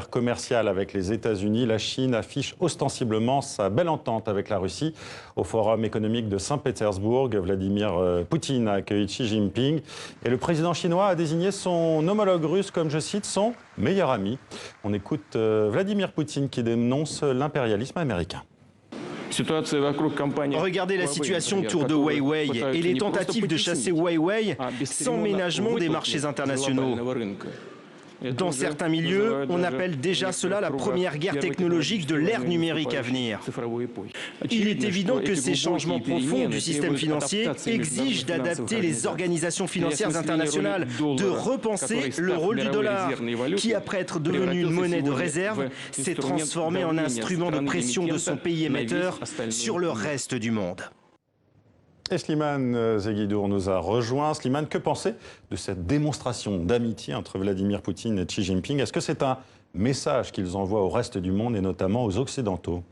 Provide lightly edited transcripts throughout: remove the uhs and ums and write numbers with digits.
Commerciale avec les États-Unis, la Chine affiche ostensiblement sa belle entente avec la Russie. Au Forum économique de Saint-Pétersbourg, Vladimir Poutine a accueilli Xi Jinping et le président chinois a désigné son homologue russe comme, je cite, son meilleur ami. On écoute Vladimir Poutine qui dénonce l'impérialisme américain. Regardez la situation autour de Huawei et les tentatives de chasser Huawei sans ménagement des marchés internationaux. Dans certains milieux, on appelle déjà cela la première guerre technologique de l'ère numérique à venir. Il est évident que ces changements profonds du système financier exigent d'adapter les organisations financières internationales, de repenser le rôle du dollar, qui, après être devenu une monnaie de réserve, s'est transformé en instrument de pression de son pays émetteur sur le reste du monde. Et Slimane Zeguidour nous a rejoint. Slimane, que penser de cette démonstration d'amitié entre Vladimir Poutine et Xi Jinping? Est-ce que c'est un message qu'ils envoient au reste du monde et notamment aux Occidentaux?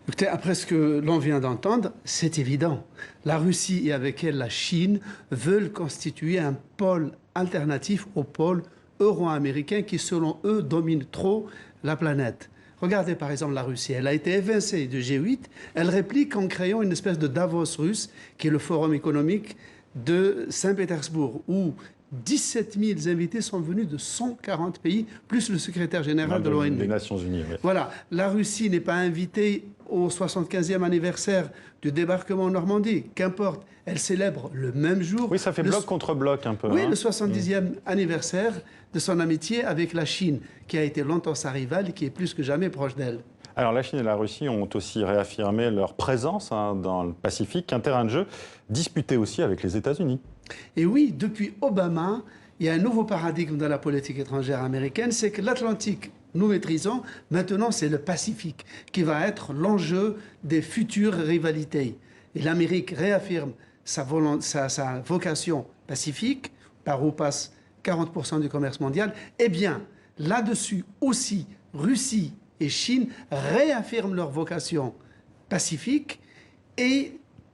Écoutez, après ce que l'on vient d'entendre, c'est évident. La Russie et avec elle la Chine veulent constituer un pôle alternatif au pôle euro-américain qui, selon eux, domine trop la planète. Regardez par exemple la Russie, elle a été évincée du G8, elle réplique en créant une espèce de Davos russe, qui est le forum économique de Saint-Pétersbourg, où 17 000 invités sont venus de 140 pays, plus le secrétaire général de l'ONU. Des Nations Unies. Oui. Voilà, la Russie n'est pas invitée au 75e anniversaire du débarquement en Normandie, qu'importe, elle célèbre le même jour. Oui, ça fait bloc contre bloc un peu. Oui, le 70e anniversaire de son amitié avec la Chine, qui a été longtemps sa rivale et qui est plus que jamais proche d'elle. Alors la Chine et la Russie ont aussi réaffirmé leur présence dans le Pacifique, un terrain de jeu disputé aussi avec les États-Unis. Et oui, depuis Obama, il y a un nouveau paradigme dans la politique étrangère américaine, c'est que l'Atlantique, nous maîtrisons, maintenant c'est le Pacifique qui va être l'enjeu des futures rivalités. Et l'Amérique réaffirme sa vocation pacifique, par où passe 40% du commerce mondial. Eh bien, là-dessus aussi, Russie et Chine réaffirment leur vocation pacifique et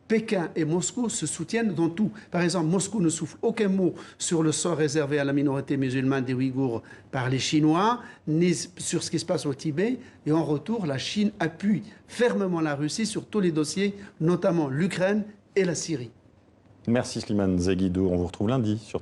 Pékin et Moscou se soutiennent dans tout. Par exemple, Moscou ne souffle aucun mot sur le sort réservé à la minorité musulmane des Ouïghours par les Chinois, ni sur ce qui se passe au Tibet. Et en retour, la Chine appuie fermement la Russie sur tous les dossiers, notamment l'Ukraine et la Syrie. Merci Slimane Zeguidour. On vous retrouve lundi sur